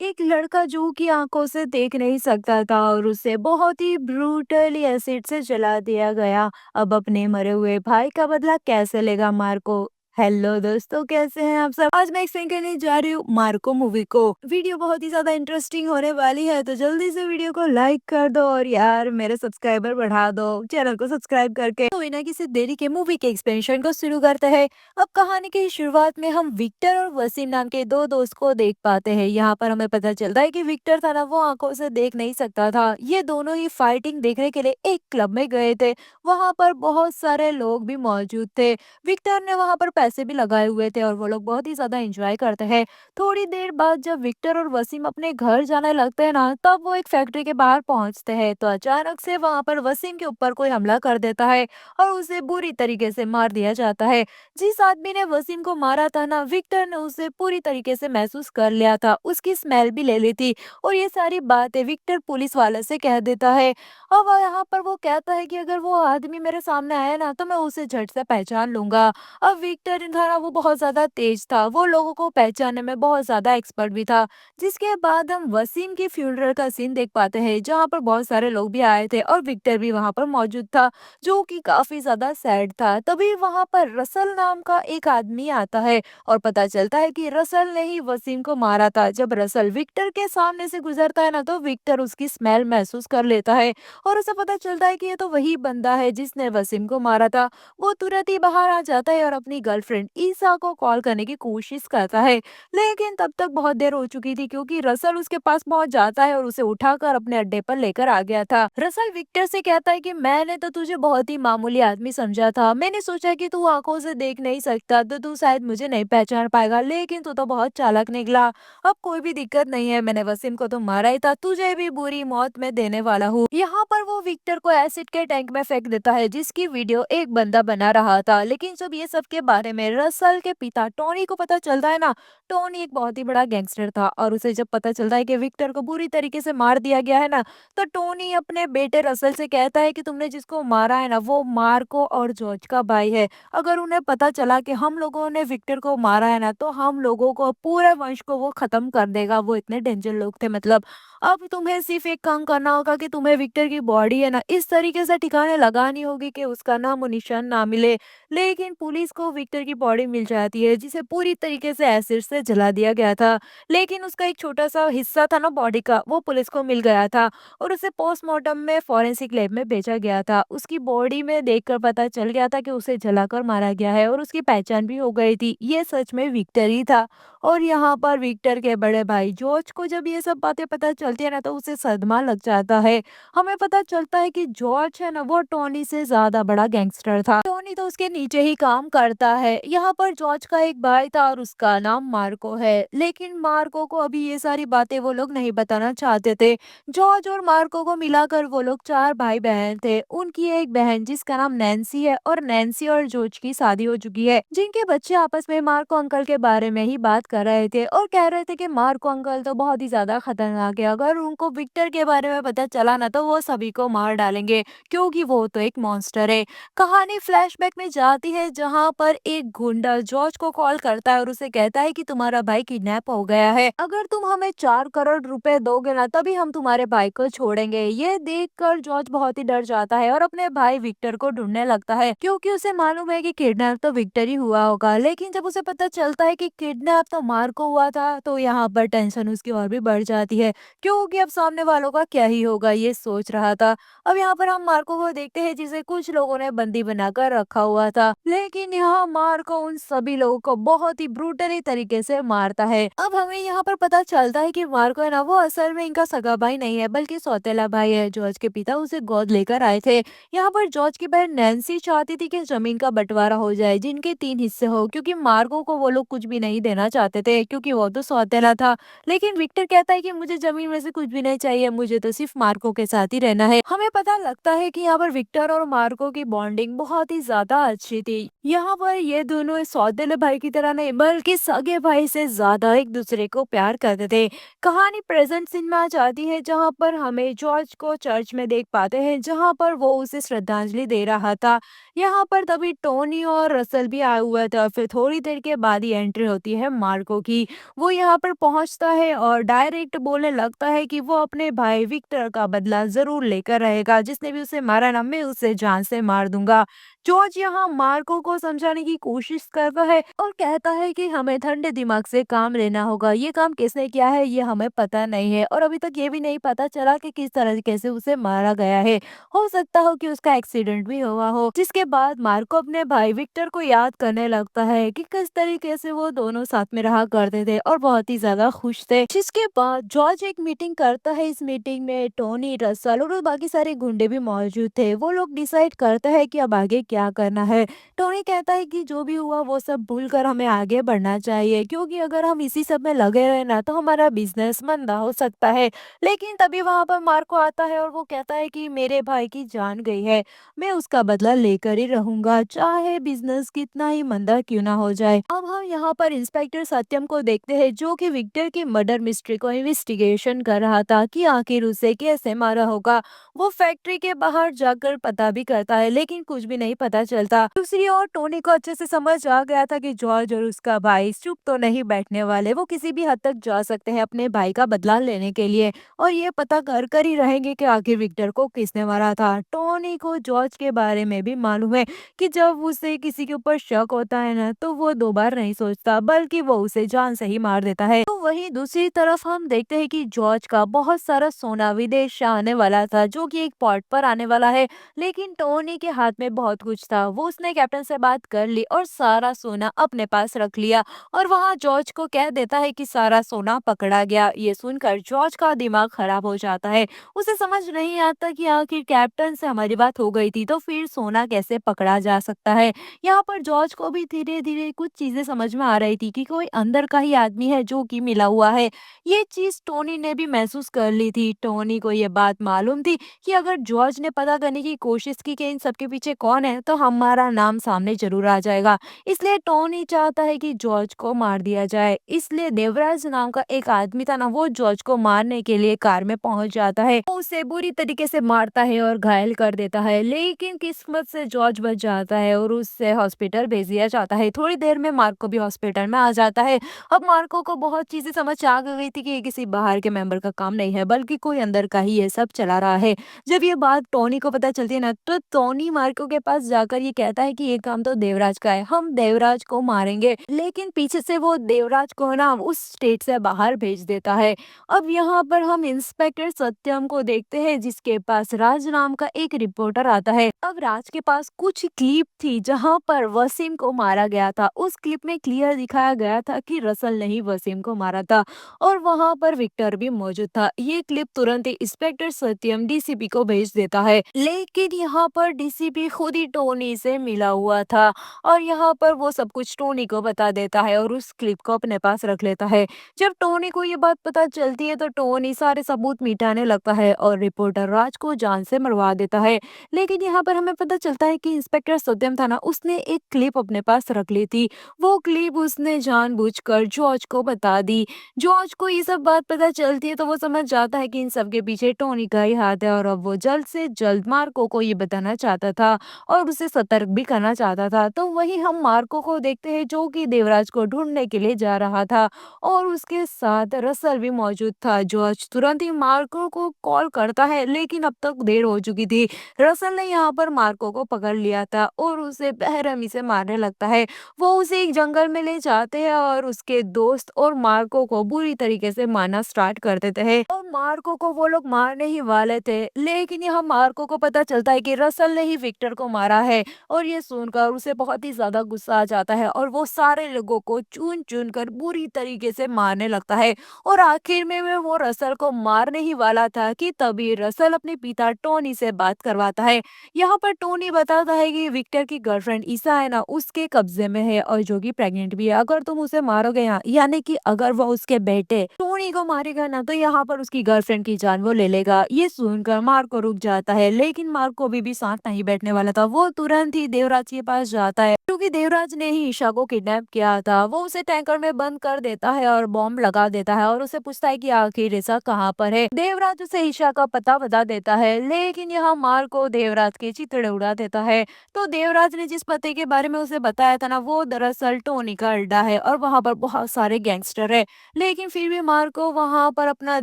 एक लड़का जो कि आंखों से देख नहीं सकता था और उसे बहुत ही ब्रूटली एसिड से जला दिया गया। अब अपने मरे हुए भाई का बदला कैसे लेगा मार्को। हेलो दोस्तों, कैसे हैं आप सब। आज मैं एक्सप्लेन करने जा रही हूँ मार्को मूवी को। वीडियो बहुत ही ज्यादा इंटरेस्टिंग होने वाली है, तो जल्दी से वीडियो को लाइक कर दो और यार मेरे सब्सक्राइबर बढ़ा दो चैनल को सब्सक्राइब करके। तो बिना किसी देरी के मूवी के एक्सप्लेनेशन को शुरू करते हैं। अब कहानी की शुरुआत में हम विक्टर और वसीम नाम के दो दोस्त को देख पाते हैं। यहाँ पर हमें पता चलता है कि विक्टर था ना, वो आंखों से देख नहीं सकता था। ये दोनों ही फाइटिंग देखने के लिए एक क्लब में गए थे। वहां पर बहुत सारे लोग भी मौजूद थे। विक्टर ने वहां पर पैसे भी लगाए हुए थे और वो लोग बहुत ही ज्यादा एंजॉय करते हैं। थोड़ी देर बाद जब विक्टर और वसीम अपने घर जाने लगते हैं ना, तब वो एक फैक्ट्री के बाहर पहुंचते हैं तो अचानक से वहां पर वसीम के ऊपर कोई हमला कर देता है और उसे बुरी तरीके से मार दिया जाता है। जिस आदमी ने वसीम को मारा था ना, विक्टर ने उसे पूरी तरीके से महसूस कर लिया था, उसकी स्मेल भी ले ली थी और ये सारी बातें विक्टर पुलिस वाले से कह देता है। अब यहाँ पर वो कहता है कि अगर वो आदमी मेरे सामने आया ना, तो मैं उसे झट से पहचान लूंगा। अब विक्टर था ना, वो बहुत ज्यादा तेज था, वो लोगों को पहचानने में बहुत ज्यादा एक्सपर्ट भी था। जिसके बाद हम वसीम की फ्यूनरल का सीन देख पाते हैं, जहाँ पर बहुत सारे लोग भी आए थे और विक्टर भी वहां पर मौजूद था, जो कि काफी ज्यादा सैड था। तभी वहां पर रसल नाम का एक आदमी आता है और पता चलता है कि रसल ने ही वसीम को मारा था। जब रसल विक्टर के सामने से गुजरता है ना, तो विक्टर उसकी स्मेल महसूस कर लेता है और उसे पता चलता है कि ये तो वही बंदा है जिसने वसीम को मारा था। वो तुरंत ही बाहर आ जाता है और अपनी गर्लफ्रेंड ईसा को कॉल करने की कोशिश करता है, लेकिन तब तक बहुत देर हो चुकी थी क्योंकि रसल उसके पास पहुंच जाता है और उसे उठाकर अपने अड्डे पर लेकर आ गया था। रसल विक्टर से कहता है कि मैंने तो तुझे बहुत ही मामूली आदमी समझा था, मैंने सोचा कि तू आंखों से देख नहीं सकता तो तू शायद मुझे नहीं पहचान पाएगा, लेकिन तू तो बहुत चालाक निकला। अब कोई भी दिक्कत नहीं है, मैंने वसीम को तो मारा ही था, तुझे भी बुरी मौत में देने वाला हूँ। यहाँ पर वो विक्टर को एसिड के टैंक में फेंक देता है, जिसकी वीडियो एक बंदा बना रहा था। लेकिन जब ये सब के बारे में रसल के पिता टोनी को पता चलता है ना, टोनी एक बहुत ही बड़ा गैंगस्टर था और उसे जब पता चलता है कि विक्टर को बुरी तरीके से मार दिया गया है ना, तो टोनी अपने बेटे रसल से कहता है कि तुमने जिसको मारा है ना, वो मार्को और जॉर्ज का भाई है। अगर उन्हें पता चला कि हम लोगों ने विक्टर को मारा है ना, तो हम लोगों को पूरे वंश को वो खत्म कर देगा, वो इतने डेंजर लोग थे मतलब। अब तुम्हें सिर्फ एक काम करना होगा कि तुम्हें विक्टर की बॉडी है ना, इस तरीके से ठिकाने लगानी होगी कि उसका नाम और निशान ना मिले। लेकिन पुलिस को विक्टर की बॉडी मिल जाती है, जिसे पूरी तरीके से एसिड से जला दिया गया था। लेकिन उसका एक छोटा सा हिस्सा था ना बॉडी का, वो पुलिस को मिल गया था और उसे पोस्टमार्टम में फॉरेंसिक लैब में भेजा गया था। उसकी बॉडी में देखकर पता चल गया था कि उसे जलाकर मारा गया है और उसकी पहचान भी हो गई थी, ये सच में विक्टर ही था। और यहाँ पर विक्टर के बड़े भाई जॉर्ज को जब ये सब बातें पता चलती है ना, तो उसे सदमा लग जाता है। हमें पता चलता है कि जॉर्ज है ना, वो टोनी से ज्यादा बड़ा गैंगस्टर था, टोनी तो उसके नीचे ही काम करता है। यहाँ पर जॉर्ज का एक भाई था और उसका नाम मार्को है, लेकिन मार्को को अभी ये सारी बातें वो लोग नहीं बताना चाहते थे। जॉर्ज और मार्को को मिलाकर वो लोग चार भाई बहन थे। उनकी एक बहन जिसका नाम नैन्सी है, और नैन्सी और जॉर्ज की शादी हो चुकी है, जिनके बच्चे आपस में मार्को अंकल के बारे में ही बात कर रहे थे और कह रहे थे कि मार्को अंकल तो बहुत ही ज्यादा खतरनाक है, अगर उनको विक्टर के बारे में पता चला ना, तो वो सभी को मार डालेंगे क्योंकि वो तो एक मॉन्स्टर है। कहानी फ्लैशबैक में जाती है, जहां पर एक गुंडा जॉर्ज को कॉल करता है और उसे कहता है कि तुम्हारा भाई किडनैप हो गया है, अगर तुम हमें 4 करोड़ रुपए दोगे ना, तभी हम तुम्हारे भाई को छोड़ेंगे। ये देखकर जॉर्ज बहुत ही डर जाता है और अपने भाई विक्टर को ढूंढने लगता है, क्योंकि उसे मालूम है कि किडनैप तो विक्टर ही हुआ होगा। लेकिन जब उसे पता चलता है कि किडनैप तो मार्को हुआ था, तो यहाँ पर टेंशन उसकी और भी बढ़ जाती है, क्योंकि अब सामने वालों का क्या ही होगा ये सोच रहा था। अब यहाँ पर हम मार्को को देखते हैं, जिसे कुछ लोगों ने बंदी बनाकर रखा हुआ था, लेकिन यहाँ मार्को उन सभी लोगों को बहुत ही ब्रूटली तरीके से मारता है। अब हमें यहाँ पर पता चलता है कि मार्को है ना, वो असल में इनका सगा भाई नहीं है, बल्कि सौतेला भाई है। जॉर्ज के पिता उसे गोद लेकर आए थे। यहाँ पर जॉर्ज की बहन नैन्सी चाहती थी कि जमीन का बंटवारा हो जाए, जिनके 3 हिस्से हो, क्योंकि मार्को को वो लोग कुछ भी नहीं देना चाहते थे, क्योंकि वो तो सौतेला था। लेकिन विक्टर कहता है कि मुझे जमीन में से कुछ भी नहीं चाहिए, मुझे तो सिर्फ मार्को के साथ ही रहना है। हमें पता लगता है कि यहाँ पर विक्टर और मार्को की बॉन्डिंग बहुत ही ज्यादा अच्छी थी। यहाँ पर ये दोनों सौतेले भाई की तरह नहीं बल्कि सगे भाई से ज्यादा एक दूसरे को प्यार करते थे। कहानी प्रेजेंट सीन में आ जाती है जहाँ पर हमें जॉर्ज को चर्च में देख पाते हैं जहाँ पर वो उसे श्रद्धांजलि दे रहा था। यहाँ पर तभी टोनी और रसल भी आया हुआ था। फिर थोड़ी देर के बाद ही एंट्री होती है मार्को की। वो यहाँ पर पहुंचता है और डायरेक्ट बोलने लगता है कि वो अपने भाई विक्टर का बदला जरूर लेकर रहेगा। जिसने भी उसे मारा ना, मैं उसे जान से मार दूंगा। जॉर्ज यहाँ मार्को को समझाने की कोशिश करता है और कहता है कि हमें ठंडे दिमाग से काम लेना होगा। ये काम किसने किया है ये हमें पता नहीं है और अभी तक ये भी नहीं पता चला कि किस तरीके से उसे मारा गया है। हो सकता हो कि उसका एक्सीडेंट भी हुआ हो। जिसके बाद मार्को अपने भाई विक्टर को याद करने लगता है कि किस तरीके से वो दोनों साथ में रहा करते थे और बहुत ही ज्यादा खुश थे। जिसके बाद जॉर्ज एक मीटिंग करता है। इस मीटिंग में टोनी, रसल और बाकी सारे गुंडे भी मौजूद थे। वो लोग डिसाइड करते हैं कि अब आगे क्या करना है। टोनी कहता है कि जो भी हुआ वो सब भूलकर हमें आगे बढ़ना चाहिए, क्योंकि अगर हम इसी सब में लगे रहे ना तो हमारा बिजनेस मंदा हो सकता है। लेकिन तभी वहां पर मार्को आता है और वो कहता है कि मेरे भाई की जान गई है, मैं उसका बदला लेकर ही रहूंगा, चाहे बिजनेस कितना ही मंदा क्यों ना हो जाए। अब हम यहाँ पर इंस्पेक्टर सत्यम को देखते हैं जो कि विक्टर की मर्डर मिस्ट्री को इन्वेस्टिगेशन कर रहा था कि आखिर उसे कैसे मारा होगा। वो फैक्ट्री के बाहर जाकर पता भी करता है लेकिन कुछ भी नहीं पता चलता। दूसरी ओर टोनी को अच्छे से समझ आ गया था कि जॉर्ज और उसका भाई चुप तो नहीं बैठने वाले। वो किसी भी हद तक जा सकते हैं अपने भाई का बदला लेने के लिए और ये पता कर ही रहेंगे कि आखिर विक्टर को किसने मारा था। टोनी को जॉर्ज के बारे में भी मालूम है कि जब उसे किसी के ऊपर शक होता है ना तो वो दो बार नहीं सोचता बल्कि वो उसे जान से ही मार देता है। तो वहीं दूसरी तरफ हम देखते हैं कि जॉर्ज का बहुत सारा सोना विदेश से आने वाला था जो कि एक पॉट पर आने वाला है। लेकिन टोनी के हाथ में बहुत कुछ था। वो उसने कैप्टन से बात कर ली और सारा सोना अपने पास रख लिया और वहां जॉर्ज को कह देता है कि सारा सोना पकड़ा गया। ये सुनकर जॉर्ज का दिमाग खराब हो जाता है। उसे समझ नहीं आता कि आखिर कैप्टन से हमारी बात हो गई थी तो फिर सोना कैसे पकड़ा जा सकता है। यहाँ पर जॉर्ज को भी धीरे धीरे कुछ चीजें समझ में आ रही थी कि कोई अंदर का ही आदमी है जो कि मिला हुआ है। ये चीज टोनी ने भी महसूस कर ली थी। टोनी को ये बात मालूम थी कि अगर जॉर्ज ने पता करने की कोशिश की कि इन सबके पीछे कौन है तो हमारा नाम सामने जरूर आ जाएगा। इसलिए टोनी चाहता है कि जॉर्ज को मार दिया जाए। इसलिए देवराज नाम का एक आदमी था ना, वो जॉर्ज को मारने के लिए कार में पहुंच जाता है। वो उसे बुरी तरीके से मारता है और घायल कर देता है। लेकिन किस्मत से जॉर्ज बच जाता है और उससे हॉस्पिटल भेज दिया जाता है। थोड़ी देर में मार्को भी हॉस्पिटल में आ जाता है। अब मार्को को बहुत चीजें समझ आ गई थी कि ये किसी बाहर के मेंबर का काम नहीं है बल्कि कोई अंदर का ही ये सब चला रहा है। जब ये बात टोनी को पता चलती है ना तो टोनी मार्को के पास जाकर ये कहता है कि ये काम तो देवराज का है, हम देवराज को मारेंगे। लेकिन पीछे से वो देवराज को ना उस स्टेट से बाहर भेज देता है। अब यहाँ पर हम इंस्पेक्टर सत्यम को देखते हैं जिसके पास राज नाम का एक रिपोर्टर आता है। अब राज के पास कुछ क्लिप थी जहाँ पर वसीम को मारा गया था। उस क्लिप में क्लियर दिखाया गया था कि रसल ने ही वसीम को मारा था और वहां पर विक्टर भी मौजूद था। ये क्लिप तुरंत ही इंस्पेक्टर सत्यम डीसीपी को भेज देता है। लेकिन यहाँ पर डीसीपी खुद ही टोनी से मिला हुआ था और यहाँ पर वो सब कुछ टोनी को बता देता है और उस क्लिप को अपने पास रख लेता है। जब टोनी को ये बात पता चलती है तो टोनी सारे सबूत मिटाने लगता है और रिपोर्टर राज को जान से मरवा देता है। लेकिन यहाँ पर हमें पता चलता है कि इंस्पेक्टर सत्यम था ना, उसने एक क्लिप अपने पास रख ली थी। वो क्लिप उसने जानबूझकर जॉर्ज को बता दी। जॉर्ज को ये सब बात पता चलती है तो वो समझ जाता है कि इन सब के पीछे टोनी का ही हाथ है और अब वो जल्द से जल्द मार्को को ये बताना चाहता था और उसे सतर्क भी करना चाहता था। तो वही हम मार्को को देखते हैं जो कि देवराज को ढूंढने के लिए जा रहा था और उसके साथ रसल भी मौजूद था। जॉर्ज तुरंत ही मार्को को कॉल करता है लेकिन अब तक देर हो चुकी थी। रसल ने यहाँ पर मार्को को पकड़ लिया था और उसे बेरहमी से मारने लगता है। वो उसे एक जंगल में ले जाते हैं और उसके दोस्त और मार्को को बुरी तरीके से मारना स्टार्ट कर देते हैं और मार्को को वो लोग मारने ही वाले थे। लेकिन यहाँ मार्को को पता चलता है कि रसल ने ही विक्टर को मारा है और ये सुनकर उसे बहुत ही ज्यादा गुस्सा आ जाता है और वो सारे लोगों को चुन चुन कर बुरी तरीके से मारने लगता है। और आखिर में वो रसल को मारने ही वाला था कि तभी रसल अपने पिता टोनी से बात करवाता है। यहाँ पर टोनी बताता है कि विक्टर की गर्लफ्रेंड ईसा है ना, उसके कब्जे में है और जो कि प्रेग्नेंट भी है। अगर तुम उसे मारोगे ना, यानी कि अगर वो उसके बेटे टोनी को मारेगा ना तो यहाँ पर उसकी गर्लफ्रेंड की जान वो ले लेगा। ये सुनकर मार्को रुक जाता है लेकिन मार्को भी साथ नहीं बैठने वाला था। वो तुरंत ही देवराज के पास जाता है क्योंकि देवराज ने ही ईशा को किडनैप किया था। वो उसे टैंकर में बंद कर देता है और बॉम्ब लगा देता है और उसे पूछता है कि आखिर ईशा कहाँ पर है। देवराज उसे ईशा का पता बता देता है, लेकिन यहाँ मार्को देवराज के चिथड़े उड़ा देता है। तो देवराज ने जिस पते के बारे में उसे बताया था ना, वो दरअसल टोनी का अड्डा है और वहाँ पर बहुत सारे गैंगस्टर है। लेकिन फिर भी मार्को वहाँ पर अपना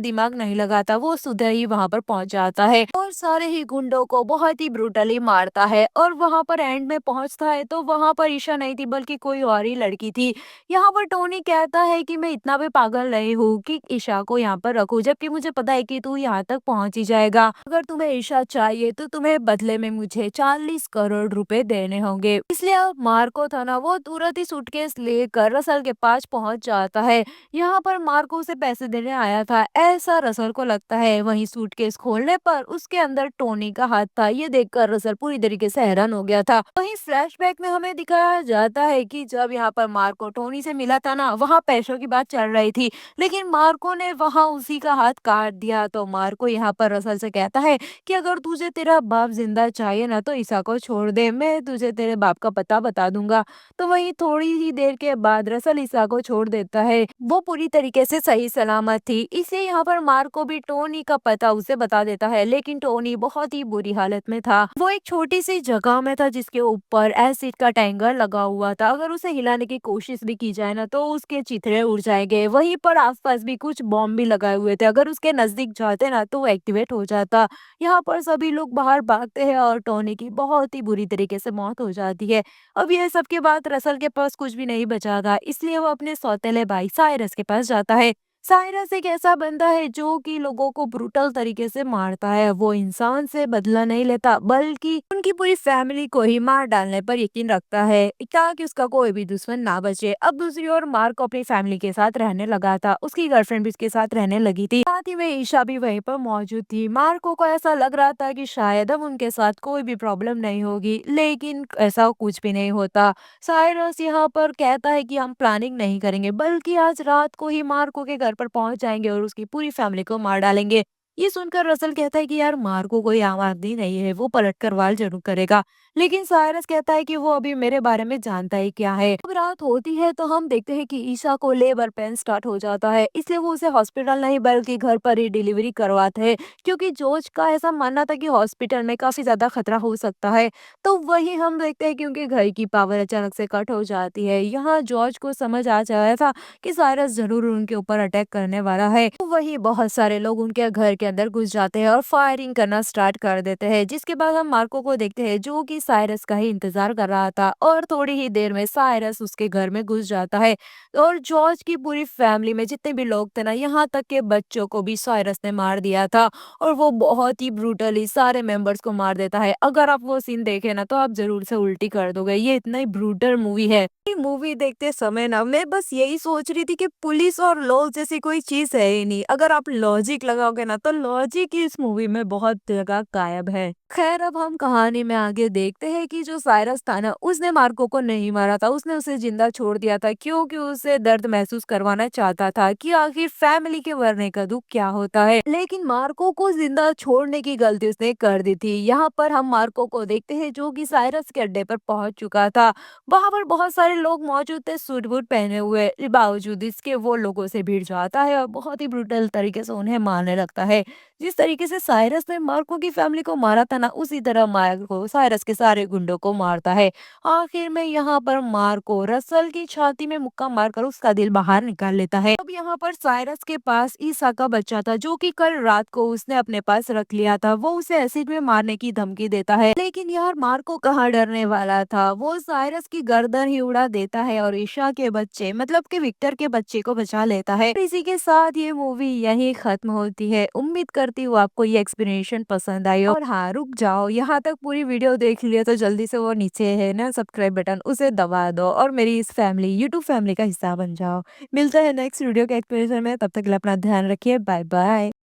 दिमाग नहीं लगाता, वो सीधे ही वहाँ पर पहुंच जाता है और सारे ही गुंडों को बहुत ही ब्रूटली मारता है। और वहाँ पर एंड में पहुंचता है तो वहाँ पर ईशा नहीं थी, बल्कि कोई और ही लड़की थी। यहाँ पर टोनी कहता है कि मैं इतना भी पागल नहीं हूँ कि ईशा को यहाँ पर रखूं, जबकि मुझे पता है कि तू यहाँ तक पहुंच ही जाएगा। अगर तुम्हें ईशा चाहिए तो तुम्हें बदले में मुझे 40 करोड़ रुपए देने होंगे। इसलिए अब मार्को था ना, वो तुरंत ही सूटकेस लेकर रसल के पास पहुंच जाता है। यहाँ पर मार्को उसे पैसे देने आया था, ऐसा रसल को लगता है। वहीं सूटकेस खोलने पर उसके अंदर टोनी का हाथ था। ये देखकर रसल पूरी तरीके से हैरान हो गया था। वहीं फ्लैशबैक में हमें दिखाया जाता है कि जब यहाँ पर मार्को टोनी से मिला था ना, वहाँ पैसों की बात चल रही थी, लेकिन मार्को ने वहाँ उसी का हाथ काट दिया। तो मार्को यहाँ पर रसल से कहता है कि अगर तुझे तेरा बाप जिंदा चाहिए ना, तो ईसा को छोड़ दे, मैं तुझे तेरे बाप का पता बता दूंगा। तो वहीं थोड़ी ही देर के बाद रसल ईसा को छोड़ देता है। वो पूरी तरीके से सही सलामत थी, इसलिए यहाँ पर मार्को भी टोनी का पता उसे बता देता है। लेकिन टोनी बहुत ही बुरी हालत में था। वो एक छोटी सी जगह में था जिसके ऊपर एसिड का टैंकर लगा हुआ था। अगर उसे हिलाने की कोशिश भी की जाए ना, तो उसके चिथड़े उड़ जाएंगे। वहीं पर आसपास भी कुछ बॉम्ब भी लगाए हुए थे, अगर उसके नजदीक जाते ना तो वो एक्टिवेट हो जाता। यहाँ पर सभी लोग बाहर भागते हैं और टोनी की बहुत ही बुरी तरीके से मौत हो जाती है। अब यह सब के बाद रसल के पास कुछ भी नहीं बचा था, इसलिए वो अपने सौतेले भाई साइरस के पास जाता है। साइरस एक ऐसा बंदा है जो कि लोगों को ब्रूटल तरीके से मारता है। वो इंसान से बदला नहीं लेता, बल्कि उनकी पूरी फैमिली को ही मार डालने पर यकीन रखता है, ताकि उसका कोई भी दुश्मन ना बचे। अब दूसरी ओर मार्क अपनी फैमिली के साथ रहने लगा था, उसकी गर्लफ्रेंड भी उसके साथ रहने लगी थी, साथ ही में ईशा भी वहीं पर मौजूद थी। मार्को को ऐसा लग रहा था कि शायद अब उनके साथ कोई भी प्रॉब्लम नहीं होगी, लेकिन ऐसा कुछ भी नहीं होता। साइरस यहाँ पर कहता है कि हम प्लानिंग नहीं करेंगे, बल्कि आज रात को ही मार्को के घर पर पहुंच जाएंगे और उसकी पूरी फैमिली को मार डालेंगे। ये सुनकर रसल कहता है कि यार मार्को कोई आम आदमी नहीं है, वो पलट कर वार जरूर करेगा। लेकिन साइरस कहता है कि वो अभी मेरे बारे में जानता ही क्या है। अब रात होती है तो हम देखते हैं कि ईशा को लेबर पेन स्टार्ट हो जाता है, इसलिए वो उसे हॉस्पिटल नहीं बल्कि घर पर ही डिलीवरी करवाते हैं, क्योंकि जॉर्ज का ऐसा मानना था कि हॉस्पिटल में काफी ज्यादा खतरा हो सकता है। तो वही हम देखते हैं क्योंकि घर की पावर अचानक से कट हो जाती है। यहाँ जॉर्ज को समझ आ जाया था कि साइरस जरूर उनके ऊपर अटैक करने वाला है। तो वही बहुत सारे लोग उनके घर के अंदर घुस जाते हैं और फायरिंग करना स्टार्ट कर देते हैं, जिसके बाद हम मार्को को देखते हैं जो कि साइरस का ही इंतजार कर रहा था। और थोड़ी ही देर में साइरस उसके घर में घुस जाता है और जॉर्ज की पूरी फैमिली में जितने भी लोग थे ना, यहाँ तक के बच्चों को भी साइरस ने मार दिया था। और वो बहुत ही ब्रूटली सारे मेंबर्स को मार देता है। अगर आप वो सीन देखे ना, तो आप जरूर से उल्टी कर दोगे, ये इतना ही ब्रूटल मूवी है। ये मूवी देखते समय ना मैं बस यही सोच रही थी कि पुलिस और लॉ जैसी कोई चीज है ही नहीं। अगर आप लॉजिक लगाओगे ना, तो लॉजिक ही इस मूवी में बहुत जगह गायब है। खैर, अब हम कहानी में आगे देखते हैं कि जो साइरस था ना, उसने मार्को को नहीं मारा था, उसने उसे जिंदा छोड़ दिया था, क्योंकि उसे दर्द महसूस करवाना चाहता था कि आखिर फैमिली के मरने का दुख क्या होता है। लेकिन मार्को को जिंदा छोड़ने की गलती उसने कर दी थी। यहाँ पर हम मार्को को देखते हैं जो कि साइरस के अड्डे पर पहुंच चुका था। वहां पर बहुत सारे लोग मौजूद थे सूट बूट पहने हुए, बावजूद इसके वो लोगों से भिड़ जाता है और बहुत ही ब्रूटल तरीके से उन्हें मारने लगता है। जिस तरीके से साइरस ने मार्को की फैमिली को मारा था ना, उसी तरह मार्को साइरस के सारे गुंडों को मारता है। आखिर में यहाँ पर मार्को रसल की छाती में मुक्का मारकर उसका दिल बाहर निकाल लेता है। अब यहाँ पर साइरस के पास ईसा का बच्चा था जो कि कल रात को उसने अपने पास रख लिया था। वो उसे एसिड में मारने की धमकी देता है, लेकिन यार मार्को कहाँ डरने वाला था, वो साइरस की गर्दन ही उड़ा देता है और ईशा के बच्चे मतलब कि विक्टर के बच्चे को बचा लेता है। इसी के साथ ये मूवी यहीं खत्म होती है। उम्मीद करती हूँ आपको ये एक्सप्लेनेशन पसंद आई हो। और हाँ, रुक जाओ, यहाँ तक पूरी वीडियो देख लिया तो जल्दी से वो नीचे है ना सब्सक्राइब बटन, उसे दबा दो और मेरी इस फैमिली यूट्यूब फैमिली का हिस्सा बन जाओ। मिलता है नेक्स्ट वीडियो के एक्सप्लेनेशन में, तब तक के लिए अपना ध्यान रखिए। Bye bye.